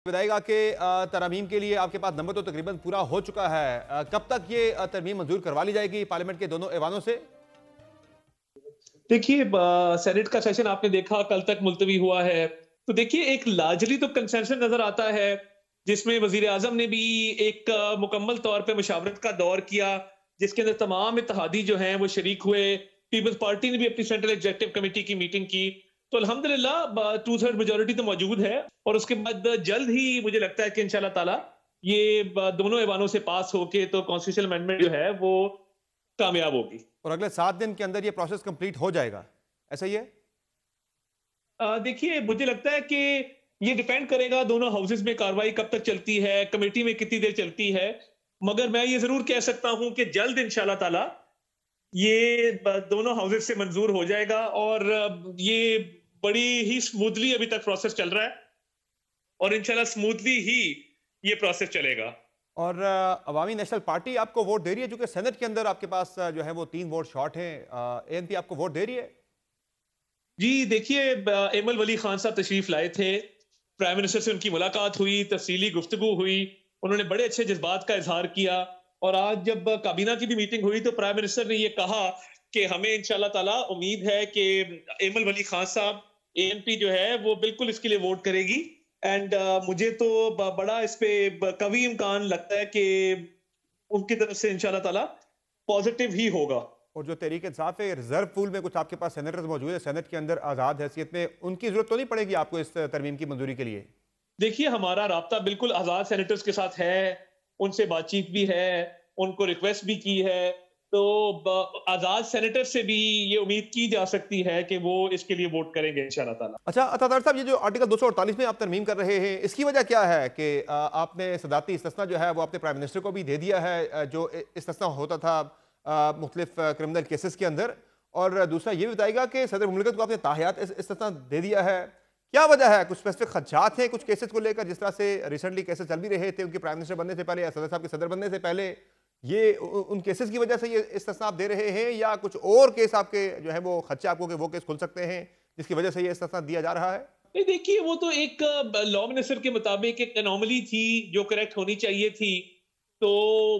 बताएगा कि तरमीम के लिए आपके पास नंबर तो तकरीबन पूरा हो चुका है। कब तक ये तरमीम मंजूर करवा ली जाएगी पार्लियामेंट के दोनों ऐवानों से? देखिए सेनेट का सेशन आपने देखा कल तक मुलतवी हुआ है। तो देखिए एक लार्जली तो कंसेंसस नजर आता है, जिसमें वजीर आजम ने भी एक मुकम्मल तौर पे मुशावरत का दौर किया, जिसके अंदर तमाम इत्तेहादी जो हैं वो शरीक हुए। पीपल्स पार्टी ने भी अपनी सेंट्रल एग्जीक्यूटिव कमेटी की मीटिंग की। तो अल्हम्दुलिल्लाह टू थर्ड मेजोरिटी तो मौजूद है, और उसके बाद जल्द ही मुझे लगता है कि इंशाल्लाह ताला ये दोनों ऐवानों से पास होके तो कॉन्स्टिट्यूशनल अमेंडमेंट जो है वो कामयाब होगी। और अगले 7 दिन के अंदर ये प्रोसेस कंप्लीट हो जाएगा, ऐसा ही है? देखिए मुझे लगता है कि ये डिपेंड करेगा दोनों हाउसेज में कार्रवाई कब तक चलती है, कमेटी में कितनी देर चलती है। मगर मैं ये जरूर कह सकता हूं कि जल्द इंशाल्लाह ताला ये दोनों हाउसेज से मंजूर हो जाएगा, और ये बड़ी ही स्मूथली अभी तक प्रोसेस चल रहा है, और इंशाल्लाह स्मूथली ही ये प्रोसेस चलेगा। और अवामी नेशनल पार्टी आपको वोट दे रही है, जो कि सेनेट के अंदर आपके पास जो है वो 3 वोट शॉर्ट हैं। एएनपी आपको वोट दे रही है? जी देखिए, एमल वली खान साहब तशरीफ लाए थे, प्राइम मिनिस्टर से उनकी मुलाकात हुई, तफसीली गुफ्तगू हुई, उन्होंने बड़े अच्छे जज्बात का इजहार किया। और आज जब काबीना की भी मीटिंग हुई तो प्राइम मिनिस्टर ने यह कहा कि हमें इंशाल्लाह ताला उम्मीद है कि एमल वली खान साहब एएनपी जो है वो बिल्कुल इसके लिए वोट करेगी। एंड मुझे तो बड़ा इस पे कवी इम्कान लगता है कि उनकी तरफ से इंशाल्लाह ताला पॉजिटिव ही होगा। और जो तहरीक इंसाफ है, रिजर्व पूल में कुछ आपके पास सेनेटर्स मौजूद है सेनेट के अंदर आज़ाद हैसियत में, उनकी जरूरत तो नहीं पड़ेगी आपको इस तरमीम की मंजूरी के लिए? देखिए हमारा राब्ता बिल्कुल आजाद सेनेटर्स के साथ है, उनसे बातचीत भी है, उनको रिक्वेस्ट भी की है। तो आजाद सेनेटर से भी ये उम्मीद की जा सकती है कि वो इसके लिए वोट करेंगे इंशाल्लाह ताला। अच्छा अतातर साहब, ये जो आर्टिकल 248 में आप तरमीम कर रहे हैं, इसकी वजह क्या है कि आपने सदाती इस्तिस्ना जो है वो आपने प्राइम मिनिस्टर को भी दे दिया है, जो इस्तिस्ना होता था मुख्तलिफ क्रिमिनल केसेस के अंदर, और दूसरा ये भी बताएगा कि सदर मुमलिकत को आपने ताहियात इस्तिस्ना दे दिया है। क्या वजह है? कुछ स्पेसिफिक खदशात हैं कुछ केसेस को लेकर, जिस तरह से रिसेंटली केसेस चल भी रहे थे उनके प्राइम मिनिस्टर बनने से पहले या सदर साहब के सदर बनने से पहले, ये उन केसेस की वजह से ये इस्तिस्ना आप दे रहे हैं, या कुछ और केस आपके जो है वो खदशे आपको कि वो केस खुल सकते हैं जिसकी वजह से ये इस्तिस्ना दिया जा रहा है? नहीं देखिए, वो तो एक लॉ मिनिस्टर के मुताबिक एक एनोमली थी जो करेक्ट होनी चाहिए थी। तो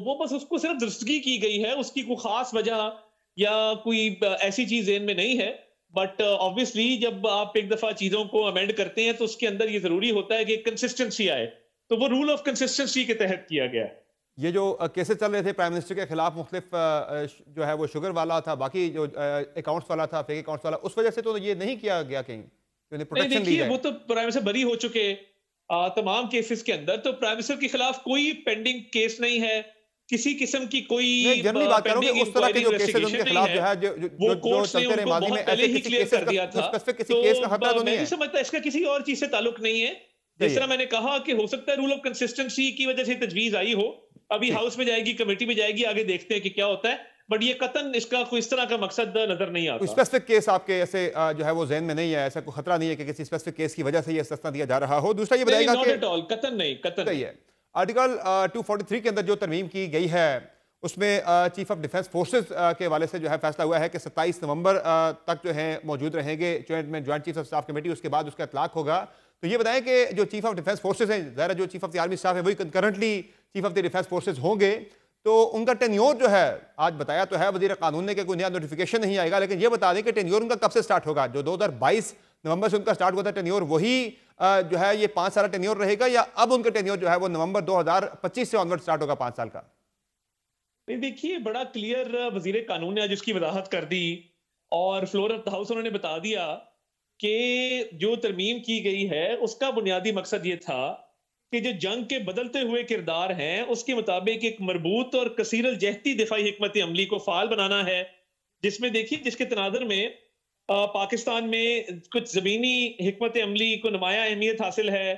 वो बस उसको सिर्फ दुरुस्तगी की गई है, उसकी कोई खास वजह या कोई ऐसी चीज ज़हन में नहीं है। बट ऑब्वियसली जब आप एक दफा चीजों को अमेंड करते हैं तो उसके अंदर ये जरूरी होता है कि कंसिस्टेंसी आए। तो वो रूल ऑफ कंसिस्टेंसी के तहत किया गया है। ये जो केसेस चल रहे थे प्राइम मिनिस्टर के खिलाफ मुख्तलिफ जो है वो शुगर वाला था, बाकी जो अकाउंट्स वाला था, फेक अकाउंट्स वाला, उस वजह से तो ये नहीं किया गया कहीं कि उन्हें नहीं प्रोटेक्शन दी देखिए, वो जाए? तो प्राइम मिनिस्टर बरी हो चुके तमाम केसेस के अंदर। तो प्राइम मिनिस्टर के खिलाफ कोई पेंडिंग केस नहीं है, किसी किस्म की कोई नहीं, जनरली बात करूंगी पेंडिंग उस तरह के इंक्वायरी जो केसेस उनके इन्वेस्टिगेशन नहीं खिलाफ है। जो है जो जो, वो जो, जो कोर्ट्स ने चलते रहे उनको माजी में, बहुत पहले ऐसे ही किसी क्लियर केसेस कर का दिया जो था। स्पेसिफिक किसी तो केस का खतरा तो मैं नहीं नहीं है? समझता इसका किसी और चीज से ताल्लुक नहीं है। जिस सही तरह है। मैंने कहा कि हो सकता है रूल ऑफ कंसिस्टेंसी की वजह से तजवीज आई हो, अभी ठीक। हाउस में जाएगी, कमेटी में जाएगी, आगे देखते हैं कि क्या होता है। बट ये कतन इसका कोई इस तरह का मकसद नजर नहीं कोई आता। स्पेसिफिक केस आपके ऐसे जो है वो जहन में नहीं है, ऐसा कोई खतरा नहीं है कि किसी स्पेसिफिक केस की वजह से ये इस्तिस्ना दिया जा रहा हो? दूसरा ये नहीं, बताएगा नॉट कि एट ऑल, कतन नहीं, कतन सही नहीं। है, आर्टिकल 243 के अंदर जो तरमीम की गई है उसमें चीफ ऑफ डिफेंस फोर्सेस के हवाले से जो है फैसला हुआ है कि 27 नवंबर तक जो है मौजूद रहेंगे joint chief of staff committee, उसके बाद उसका इतलाक होगा। तो ये बताएं कि जो चीफ ऑफ डिफेंस फोर्सेस हैं, ज़ाहिर है जो chief of the army staff है वही concurrently chief of the defence forces होंगे, तो उनका टेन्योर जो है आज बताया तो है वजीर कानून ने कि कोई नया नोटिफिकेशन नहीं आएगा, लेकिन ये बता दें कि टेन्योर उनका कब से स्टार्ट होगा? जो 2022 नवंबर से उनका स्टार्ट हुआ था टेन्योर, वही जो है ये 5 साल टेन्योर रहेगा, या अब उनका टेन्योर जो है वो नवंबर 2025 से ऑनवर्ड स्टार्ट होगा 5 साल का? नहीं देखिए, बड़ा क्लियर वजीर कानून ने आज उसकी वजाहत कर दी, और फ्लोर ऑफ द हाउस उन्होंने बता दिया कि जो तरमीम की गई है उसका बुनियादी मकसद ये था कि जो जंग के बदलते हुए किरदार हैं उसके मुताबिक एक मरबूत और कसीरल जहती दिफाई हिकमत अमली को फाल बनाना है, जिसमें देखिए जिसके तनाजर में पाकिस्तान में कुछ जमीनी हिकमत अमली को नुमाया अहमियत हासिल है,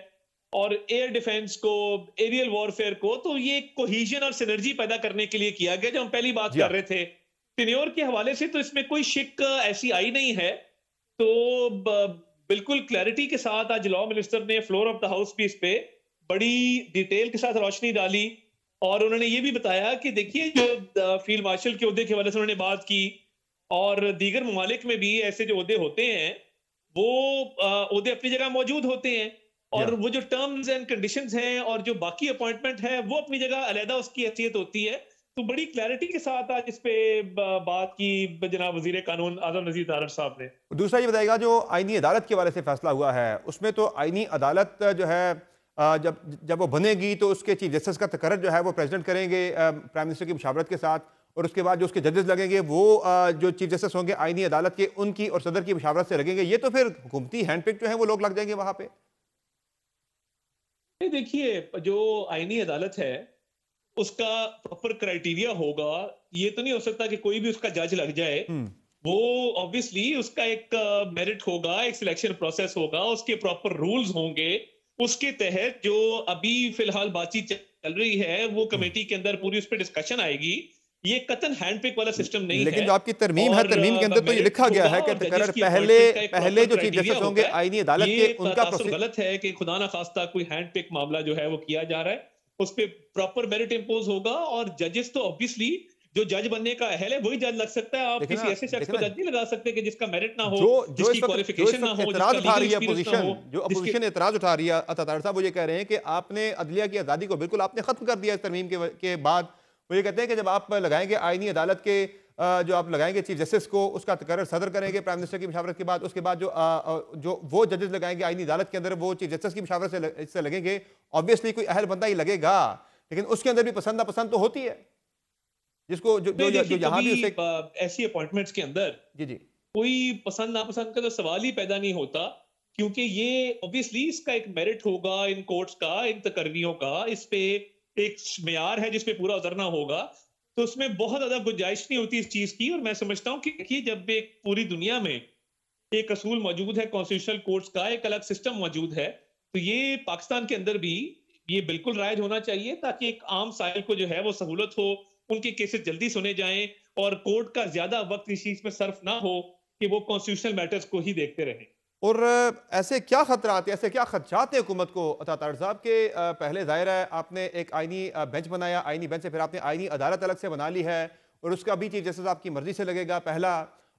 और एयर डिफेंस को, एरियल वॉरफेयर को। तो ये कोहीजन और सिनर्जी पैदा करने के लिए किया गया, जो हम पहली बात जी कर हाँ। रहे थे। टेन्योर के हवाले से तो इसमें कोई शिक ऐसी आई नहीं है। तो बिल्कुल क्लैरिटी के साथ आज लॉ मिनिस्टर ने फ्लोर ऑफ द हाउस भी इस पे बड़ी डिटेल के साथ रोशनी डाली, और उन्होंने ये भी बताया कि देखिए जो फील्ड मार्शल के ओहदे के हवाले से उन्होंने बात की, और दीगर ममालिक में भी ऐसे जो ओहदे होते हैं वो ओहदे अपनी जगह मौजूद होते हैं। या और वो जो टर्म्स एंड कंडीशंस हैं और जो बाकी अपॉइंटमेंट है वो अपनी जगह अलहदा उसकी हैसियत होती है। तो बड़ी क्लैरिटी के साथ आज इस पे बात की जनाब वजीर कानून आजम नजीर तारड़ साहब ने। दूसरा ये बताइएगा, जो आईनी अदालत के हवाले से फैसला हुआ है उसमें तो आईनी अदालत जो है जब जब वो बनेगी तो उसके चीफ जस्टिस का तकर्रर जो है वो प्रेसिडेंट करेंगे प्राइम मिनिस्टर की मुशावरत के साथ, और उसके बाद जो उसके जजेस लगेंगे वो जो चीफ जस्टिस होंगे आईनी अदालत के उनकी और सदर की मुशावरत से लगेंगे। ये तो फिर हुकूमती हैंडपिक जो है वो लोग लग जाएंगे वहां पे। ये देखिए, जो आईनी अदालत है उसका प्रॉपर क्राइटेरिया होगा। ये तो नहीं हो सकता कि कोई भी उसका जज लग जाए। हम्म। वो ऑब्वियसली उसका एक मेरिट होगा, एक सिलेक्शन प्रोसेस होगा, उसके प्रॉपर रूल्स होंगे। उसके तहत जो अभी फिलहाल बातचीत चल रही है वो कमेटी के अंदर पूरी उस पर डिस्कशन आएगी। ये कतन हैंडपिक वाला सिस्टम नहीं लेकिन है। जो आपकी तरमीम है, और तरमीम के अंदर तो ये मेरिट लिखा गया होगा है कि और जजेस तकर्रर की पहले अपॉइंटमेंट का एक पहले प्रॉपर जो चीफ क्राइटेरिया जस्टिस होंगे होता है। आईनी अदालत ये के उनका तासुर प्रोसेस। गलत है कि खुदा ना खास्ता कोई हैंडपिक मामला जो है वो किया जा रहा है। उस पे प्रॉपर मेरिट इंपोज होगा और जजेस तो ऑब्वियसली जो जज बनने का अहल है वही जज लग सकता है। आप देखिए किसी ना, ऐसे शख्स देखिए को ना, जज नहीं लगा सकते कि जिसका मेरिट ना हो, जो जो जिसकी इस वक्त क्वालिफिकेशन ना हो, एतराज जिसका उठा लीगल रही है एक्सपीरियंस ना अपोजिशन, हो, जो जिसके अपोजिशन एतराज उठा रही है अतातार साहब, वो ये कह रहे हैं कि आपने अदलिया की आज़ादी को बिल्कुल आपने खत्म कर दिया इस तरमीम के बाद। वो ये कहते हैं कि जब आप लगाएंगे आईनी अदालत के जो आप लगाएंगे चीफ जस्टिस को, उसका तकर्रर सदर करेंगे प्राइम मिनिस्टर की मुशावरत के बाद, उसके बाद जो वो जजेस लगाएंगे आईनी अदालत के अंदर वो चीफ जस्टिस की मुशावरत से लगेंगे। ऑब्वियसली कोई अहल बंदा ही लगेगा, लेकिन उसके अंदर भी पसंद नापसंद तो होती है, जिसको जो जो, नहीं, जो देखिए यहाँ भी कभी उसे। ऐसी अपॉइंटमेंट्स के अंदर जी जी। कोई पसंद नापसंद का तो सवाल ही पैदा नहीं होता, क्योंकि ये ऑब्वियसली इसका एक मेरिट होगा इन कोर्ट्स का, इन तकर्रियों का। इस पे एक मेयार है जिस पे पूरा उतरना होगा। तो उसमें बहुत ज्यादा गुंजाइश नहीं होती इस चीज की। और मैं समझता हूँ कि देखिए, जब एक पूरी दुनिया में एक असूल मौजूद है कॉन्स्टिट्यूशनल कोर्ट्स का, एक अलग सिस्टम मौजूद है, तो ये पाकिस्तान के अंदर भी ये बिल्कुल राइज होना चाहिए, ताकि एक आम साहिल को जो है वो सहूलत हो, उनके केसेस जल्दी सुने जाएं और कोर्ट का ज्यादा वक्त इस चीज में सर्फ ना हो कि वो कॉन्स्टिट्यूशनल मैटर्स को ही देखते रहें। और ऐसे क्या खतरात हैं, ऐसे क्या खदशात हैं हुकूमत को अतातार साहब के? पहले जाहिर है आपने एक आईनी बेंच बनाया, आईनी बेंच से फिर आपने आईनी अदालत अलग से बना ली है, और उसका भी चीफ जस्टिस आपकी मर्जी से लगेगा पहला।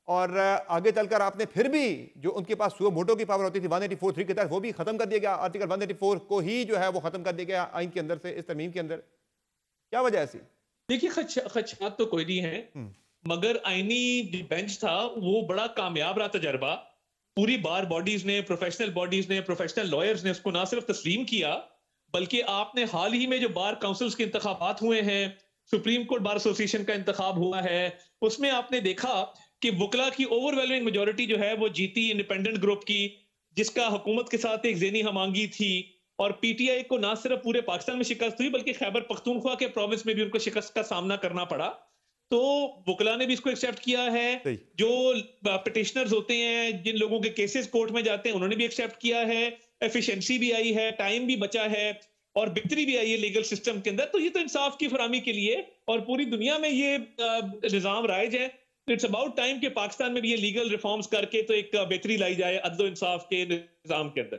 और आगे चलकर आपने फिर भी जो उनके पास सुओ वोटों की पावर होती थी 184(3) के तहत, वो भी खत्म कर दिया गया। आर्टिकल 184 को ही जो है वो खत्म कर दिया गया आइन के अंदर से, इस तरमीम के अंदर। क्या वजह ऐसी? देखिए, खदशात तो कोई नहीं है, मगर आईनी जो बेंच था वो बड़ा कामयाब रहा तजर्बा। पूरी बार बॉडीज ने, प्रोफेशनल बॉडीज ने, प्रोफेशनल लॉयर्स ने उसको ना सिर्फ तस्लीम किया, बल्कि आपने हाल ही में जो बार काउंसिल्स के इंतखाबात हुए हैं, सुप्रीम कोर्ट बार एसोसिएशन का इंतखाब हुआ है, उसमें आपने देखा कि वकला की ओवरवेलमिंग मेजोरिटी जो है वो जीती इंडिपेंडेंट ग्रुप की, जिसका हुकूमत के साथ एक ज़ेनी हमांगी थी। और पीटीआई को ना सिर्फ पूरे पाकिस्तान में शिकस्त हुई, बल्कि खैबर पख्तूनख्वा के प्रोविंस में भी उनको शिकस्त का सामना करना पड़ा। तो वकला ने भी इसको एक्सेप्ट किया है। सही। जो पिटिशनर्स होते हैं, जिन लोगों के केसेस कोर्ट में जाते हैं, उन्होंने भी एक्सेप्ट किया है। एफिशिएंसी भी आई है, टाइम भी बचा है और बिक्री भी आई है लीगल सिस्टम के अंदर। तो ये तो इंसाफ की फरामी के लिए और पूरी दुनिया में ये निजाम राइज है। इट्स अबाउट टाइम कि पाकिस्तान में भी ये लीगल रिफॉर्म्स करके तो एक बेहतरी लाई जाए अदल इंसाफ के निजाम के अंदर।